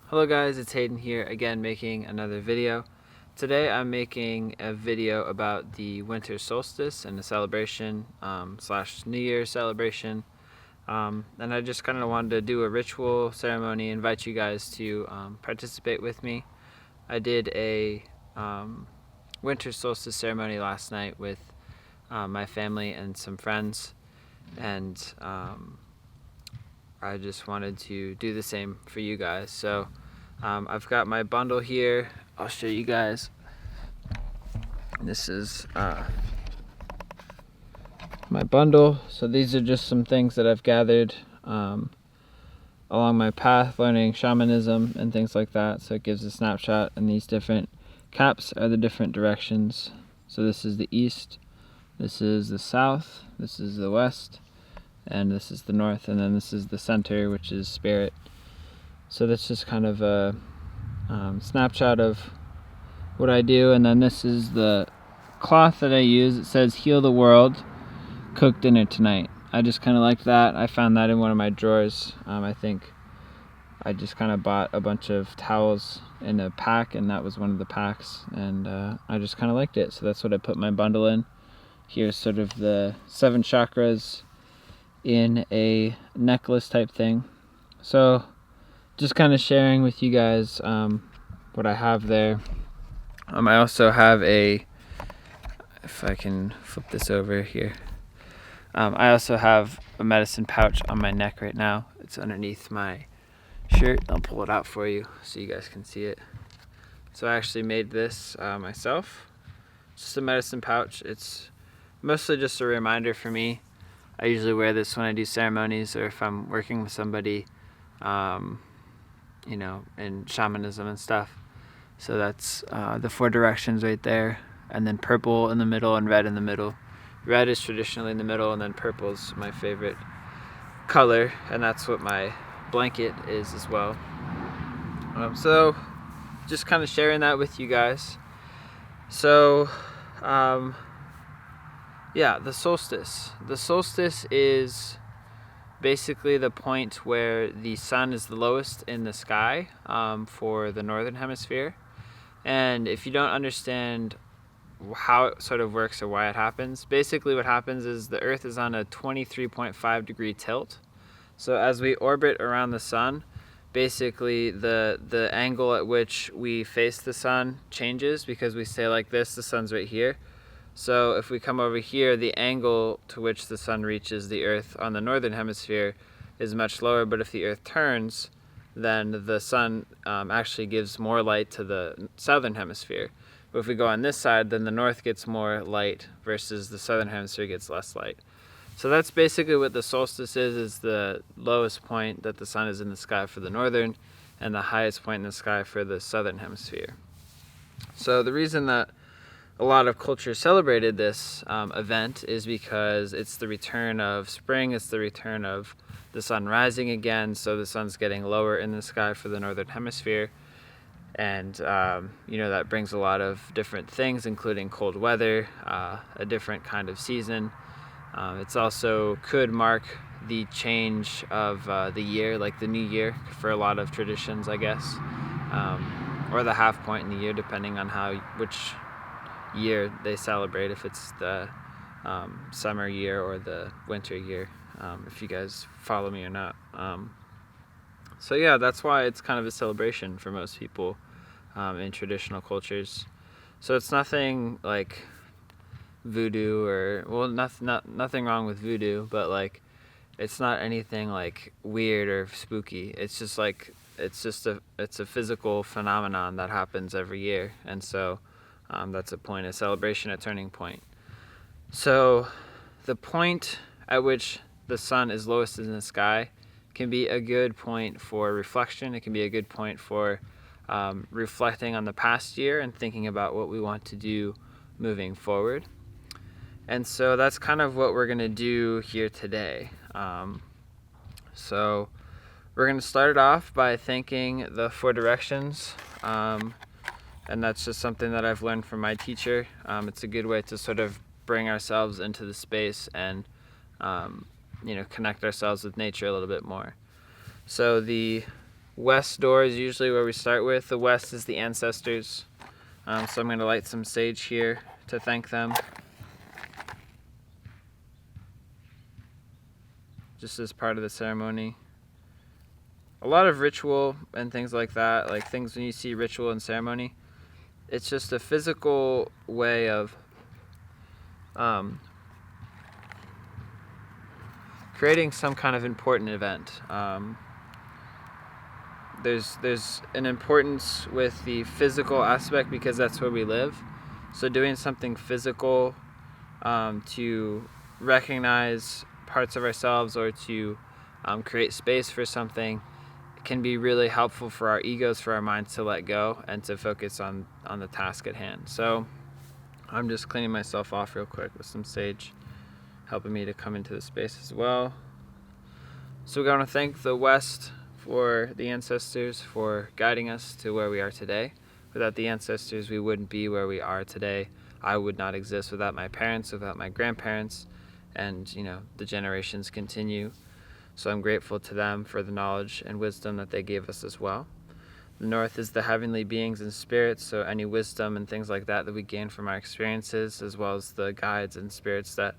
Hello guys, it's Hayden here again making another video. Today I'm making a video about the winter solstice and the celebration slash New Year's celebration. And I just kind of wanted to do a ritual ceremony, invite you guys to participate with me. I did a winter solstice ceremony last night with my family and some friends, and I just wanted to do the same for you guys. So I've got my bundle here. I'll show you guys. This is my bundle. So these are just some things that I've gathered along my path, learning shamanism and things like that. So it gives a snapshot, and these different caps are the different directions. So this is the east, this is the south, this is the west, and this is the north, and then this is the center, which is spirit. So that's just kind of a snapshot of what I do. And then this is the cloth that I use. It says heal the world, cook dinner tonight. I just kind of liked that. I found that in one of my drawers. I think I just kind of bought a bunch of towels in a pack, and that was one of the packs, and I just kind of liked it, so that's what I put my bundle in. Here's sort of the 7 chakras in a necklace type thing. So just kind of sharing with you guys what I have there. I also have if I can flip this over here, I also have a medicine pouch on my neck right now. It's underneath my shirt. I'll pull it out for you so you guys can see it. So I actually made this myself. It's just a medicine pouch. It's mostly just a reminder for me. I usually wear this when I do ceremonies or if I'm working with somebody in shamanism and stuff. So that's the 4 directions right there, and then purple in the middle and red in the middle. Red is traditionally in the middle, and then purple is my favorite color, and that's what my blanket is as well. So just kind of sharing that with you guys. So the solstice. The solstice is basically the point where the sun is the lowest in the sky for the northern hemisphere. And if you don't understand how it sort of works or why it happens, basically what happens is the Earth is on a 23.5 degree tilt. So as we orbit around the sun, basically the angle at which we face the sun changes, because we stay like this, the sun's right here. So if we come over here, the angle to which the sun reaches the Earth on the northern hemisphere is much lower, but if the Earth turns, then the sun actually gives more light to the southern hemisphere. But if we go on this side, then the north gets more light versus the southern hemisphere gets less light. So that's basically what the solstice is the lowest point that the sun is in the sky for the northern, and the highest point in the sky for the southern hemisphere. So the reason that a lot of cultures celebrated this event is because it's the return of spring, it's the return of the sun rising again, so the sun's getting lower in the sky for the northern hemisphere. And that brings a lot of different things, including cold weather, a different kind of season. It's also could mark the change of the year, like the new year for a lot of traditions, I guess, or the half point in the year, depending on which year they celebrate, if it's the summer year or the winter year, if you guys follow me or not. So yeah, that's why it's kind of a celebration for most people in traditional cultures. So it's nothing like voodoo nothing wrong with voodoo, but like it's not anything like weird or spooky. It's just a physical phenomenon that happens every year, and so that's a point, a celebration, a turning point. So the point at which the sun is lowest in the sky can be a good point for reflection. It can be a good point for reflecting on the past year and thinking about what we want to do moving forward. And so that's kind of what we're going to do here today. So we're going to start it off by thanking the 4 directions. And that's just something that I've learned from my teacher. It's a good way to sort of bring ourselves into the space and connect ourselves with nature a little bit more. So the west door is usually where we start with. The west is the ancestors. So I'm going to light some sage here to thank them. Just as part of the ceremony. A lot of ritual and things like that, like things when you see ritual and ceremony, it's just a physical way of creating some kind of important event. There's an importance with the physical aspect because that's where we live. So doing something physical to recognize parts of ourselves or to create space for something can be really helpful for our egos, for our minds to let go and to focus on the task at hand. So I'm just cleaning myself off real quick with some sage, helping me to come into the space as well. So we want to thank the West for the ancestors for guiding us to where we are today. Without the ancestors, we wouldn't be where we are today. I would not exist without my parents, without my grandparents, and the generations continue. So I'm grateful to them for the knowledge and wisdom that they gave us as well. The North is the heavenly beings and spirits, so any wisdom and things like that we gain from our experiences, as well as the guides and spirits that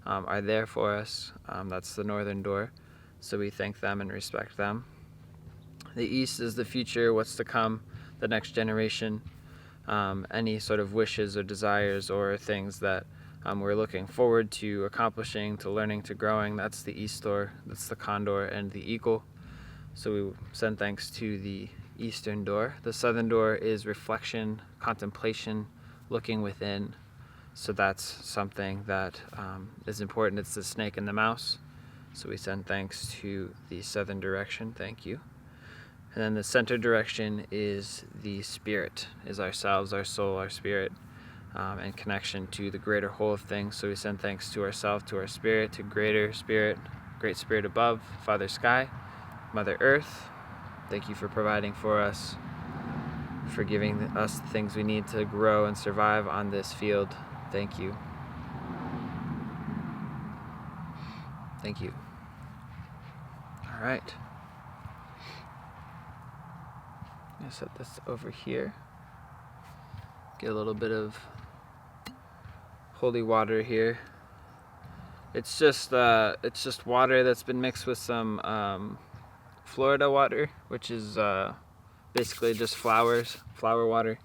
are there for us. That's the Northern door, so we thank them and respect them. The East is the future, what's to come, the next generation, any sort of wishes or desires or things that we're looking forward to accomplishing, to learning, to growing. That's the East door, that's the condor and the eagle. So we send thanks to the Eastern door. The Southern door is reflection, contemplation, looking within. So that's something that is important. It's the snake and the mouse. So we send thanks to the Southern direction. Thank you. And then the center direction is the spirit, is ourselves, our soul, our spirit. And connection to the greater whole of things. So we send thanks to ourselves, to our spirit, to greater spirit, great spirit above, Father Sky, Mother Earth. Thank you for providing for us, for giving us the things we need to grow and survive on this field. Thank you. Thank you. All right. I'm going to set this over here. Get a little bit of holy water here. It's just water that's been mixed with some Florida water, which is basically just flower water.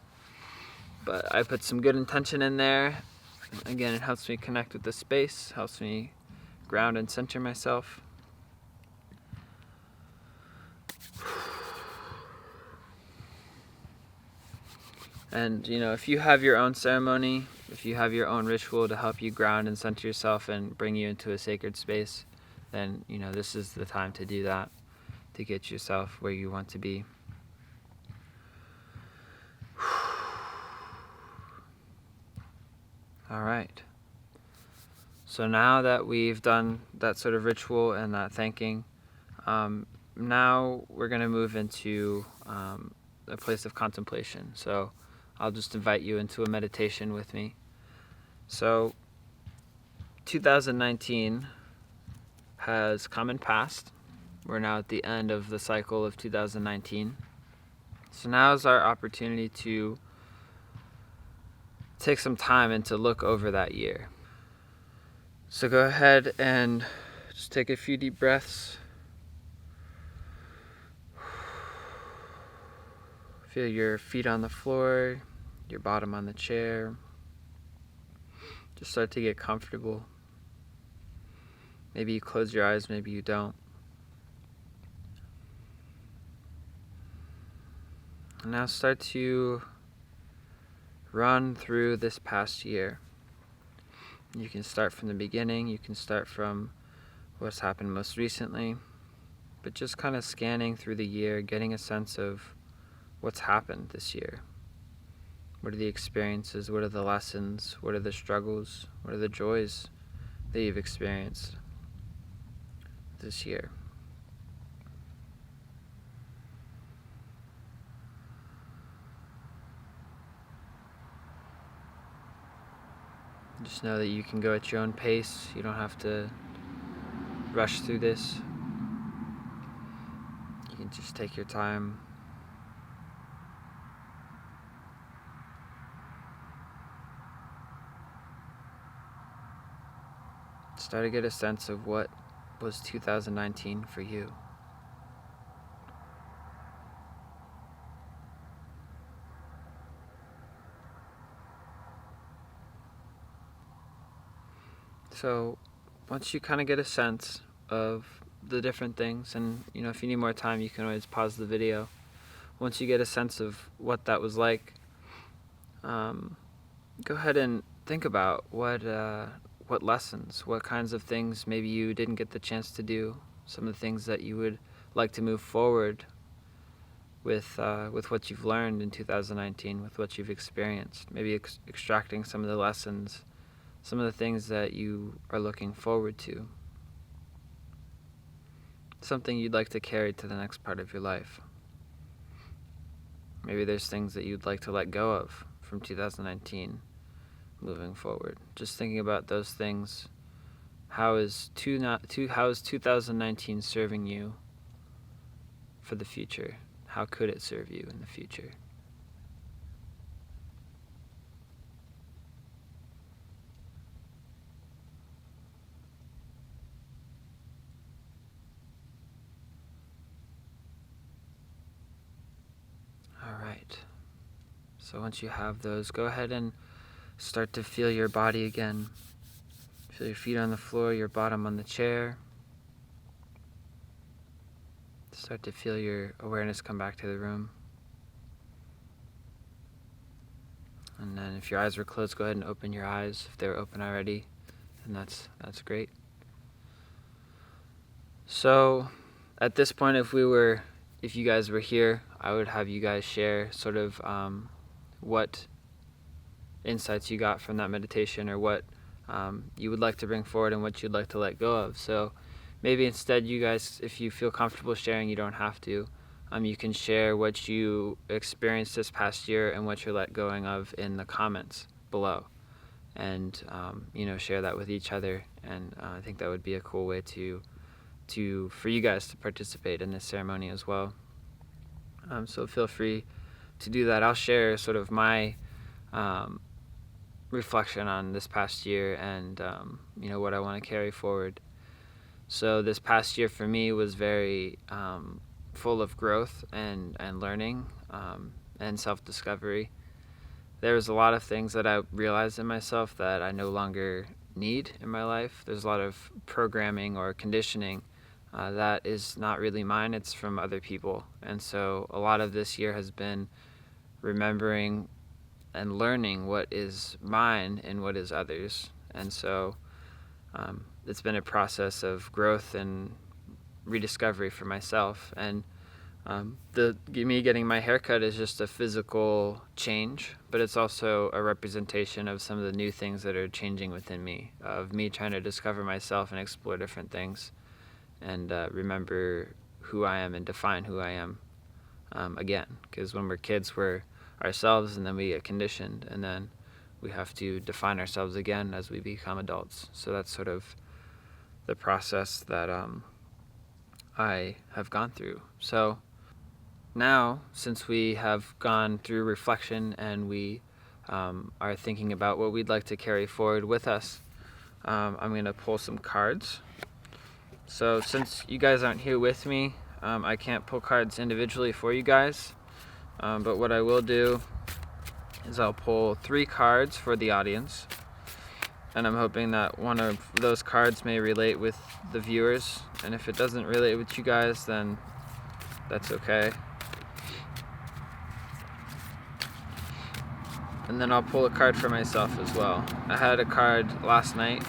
But I put some good intention in there. Again, it helps me connect with the space, helps me ground and center myself. And if you have your own ceremony, if you have your own ritual to help you ground and center yourself and bring you into a sacred space, then this is the time to do that, to get yourself where you want to be. All right. So now that we've done that sort of ritual and that thanking, now we're going to move into a place of contemplation. So I'll just invite you into a meditation with me. So 2019 has come and passed. We're now at the end of the cycle of 2019. So now is our opportunity to take some time and to look over that year. So go ahead and just take a few deep breaths. Feel your feet on the floor, your bottom on the chair. Just start to get comfortable. Maybe you close your eyes, maybe you don't. And now start to run through this past year. You can start from the beginning, you can start from what's happened most recently, but just kind of scanning through the year, getting a sense of what's happened this year. What are the experiences? What are the lessons? What are the struggles? What are the joys that you've experienced this year? Just know that you can go at your own pace. You don't have to rush through this. You can Just take your time. Start to get a sense of what was 2019 for you. So once you kind of get a sense of the different things, and if you need more time, you can always pause the video. Once you get a sense of what that was like, go ahead and think about what lessons, what kinds of things maybe you didn't get the chance to do, some of the things that you would like to move forward with what you've learned in 2019, with what you've experienced, maybe extracting some of the lessons, some of the things that you are looking forward to, something you'd like to carry to the next part of your life. Maybe there's things that you'd like to let go of from 2019 moving forward. Just thinking about those things. How is 2019 serving you for the future? How could it serve you in the future? All right. So once you have those, go ahead and start to feel your body again. Feel your feet on the floor, your bottom on the chair. Start to feel your awareness come back to the room. And then if your eyes were closed, go ahead and open your eyes. If they were open already, then that's great. So at this point, if you guys were here, I would have you guys share sort of what insights you got from that meditation, or what you would like to bring forward and what you'd like to let go of. So maybe instead, you guys, if you feel comfortable sharing, you don't have to. You can share what you experienced this past year and what you're let going of in the comments below, and share that with each other. And I think that would be a cool way for you guys to participate in this ceremony as well. So feel free to do that. I'll share sort of my reflection on this past year and what I want to carry forward. So this past year for me was very full of growth and learning and self-discovery. There was a lot of things that I realized in myself that I no longer need in my life. There's a lot of programming or conditioning that is not really mine, it's from other people. And so a lot of this year has been remembering and learning what is mine and what is others. And so it's been a process of growth and rediscovery for myself. And me getting my haircut is just a physical change, but it's also a representation of some of the new things that are changing within me, of me trying to discover myself and explore different things, and remember who I am and define who I am again. Because when we're kids, we're ourselves, and then we get conditioned, and then we have to define ourselves again as we become adults. So that's sort of the process that I have gone through. So now, since we have gone through reflection and we are thinking about what we'd like to carry forward with us, I'm going to pull some cards. So since you guys aren't here with me, I can't pull cards individually for you guys, but what I will do is I'll pull 3 cards for the audience, and I'm hoping that one of those cards may relate with the viewers, and if it doesn't relate with you guys, then that's okay. And then I'll pull a card for myself as well. I had a card last night.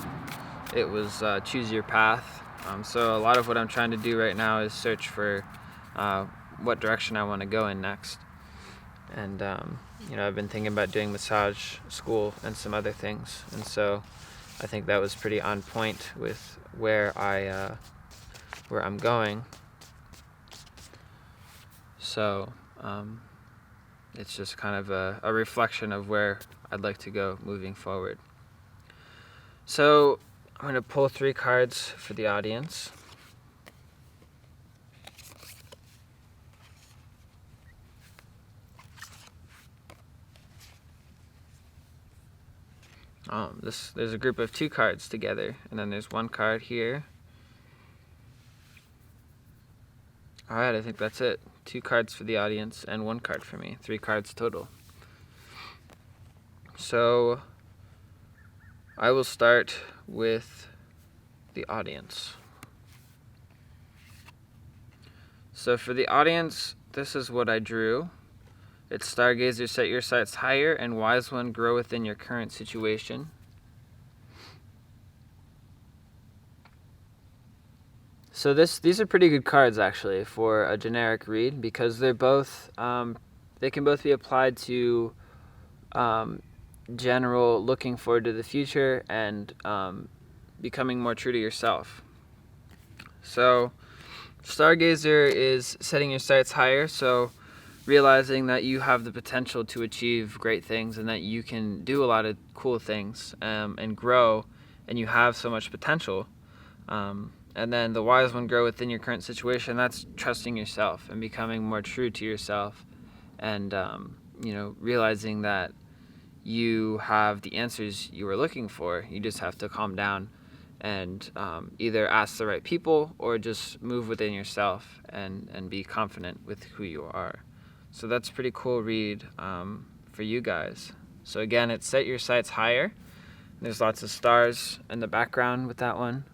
It was Choose Your Path. So a lot of what I'm trying to do right now is search for what direction I want to go in next. And I've been thinking about doing massage school and some other things, and so I think that was pretty on point with where I'm going. So it's just kind of a reflection of where I'd like to go moving forward. So I'm going to pull 3 cards for the audience. There's a group of 2 cards together, and then there's 1 card here. Alright, I think that's it. 2 cards for the audience and 1 card for me. 3 cards total. So I will start with the audience. So for the audience, this is what I drew. It's Stargazer, set your sights higher, and Wise One, grow within your current situation. So these are pretty good cards actually for a generic read, because they're both they can both be applied to general looking forward to the future and becoming more true to yourself. So Stargazer is setting your sights higher, so realizing that you have the potential to achieve great things and that you can do a lot of cool things and grow, and you have so much potential. And then the Wise One, grow within your current situation. That's trusting yourself and becoming more true to yourself, and realizing that you have the answers you were looking for. You just have to calm down and either ask the right people or just move within yourself and be confident with who you are. So that's a pretty cool read for you guys. So again, it's set your sights higher. There's lots of stars in the background with that one.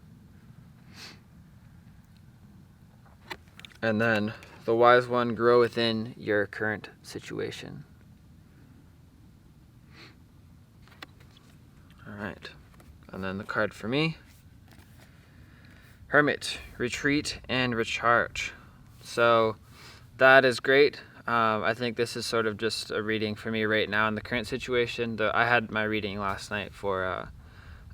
And then the Wise One, grow within your current situation. All right. And then the card for me, Hermit, retreat and recharge. So that is great. I think this is sort of just a reading for me right now in the current situation. I had my reading last night for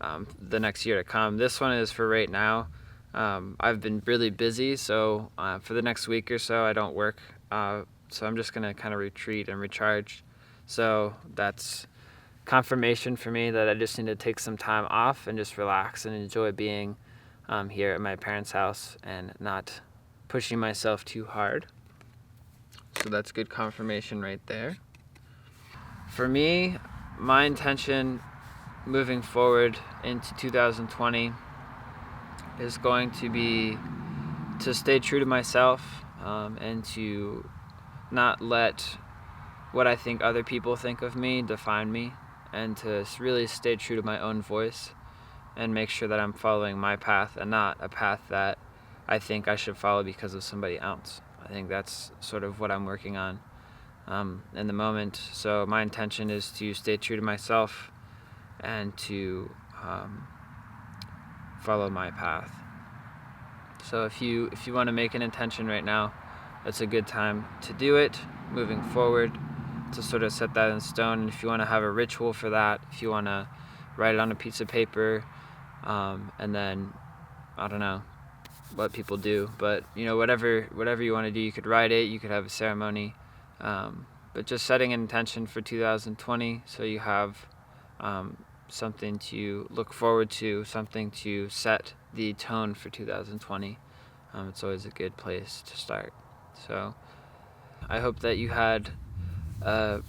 the next year to come. This one is for right now. I've been really busy, so for the next week or so I don't work, so I'm just going to kind of retreat and recharge. So that's confirmation for me that I just need to take some time off and just relax and enjoy being here at my parents' house and not pushing myself too hard. So that's good confirmation right there. For me, my intention moving forward into 2020 is going to be to stay true to myself and to not let what I think other people think of me define me, and to really stay true to my own voice and make sure that I'm following my path and not a path that I think I should follow because of somebody else. I think that's sort of what I'm working on in the moment. So my intention is to stay true to myself and to follow my path. So if you want to make an intention right now, it's a good time to do it moving forward, to sort of set that in stone. And if you want to have a ritual for that, if you want to write it on a piece of paper, and then I don't know what people do, but whatever you want to do, you could write it, you could have a ceremony, but just setting an intention for 2020 so you have something to look forward to, something to set the tone for 2020. It's always a good place to start. So I hope that you had a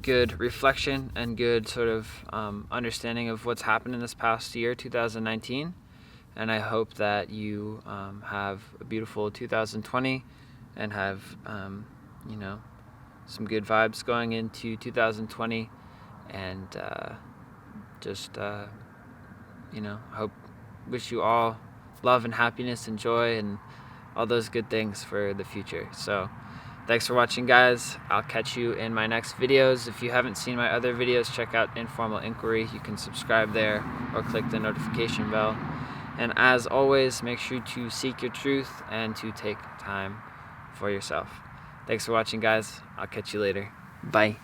good reflection and good sort of understanding of what's happened in this past year, 2019. And I hope that you have a beautiful 2020 and have some good vibes going into 2020, and wish you all love and happiness and joy and all those good things for the future. So thanks for watching, guys. I'll catch you in my next videos. If you haven't seen my other videos, check out Informal Inquiry. You can subscribe there or click the notification bell. And as always, make sure to seek your truth and to take time for yourself. Thanks for watching, guys. I'll catch you later. Bye.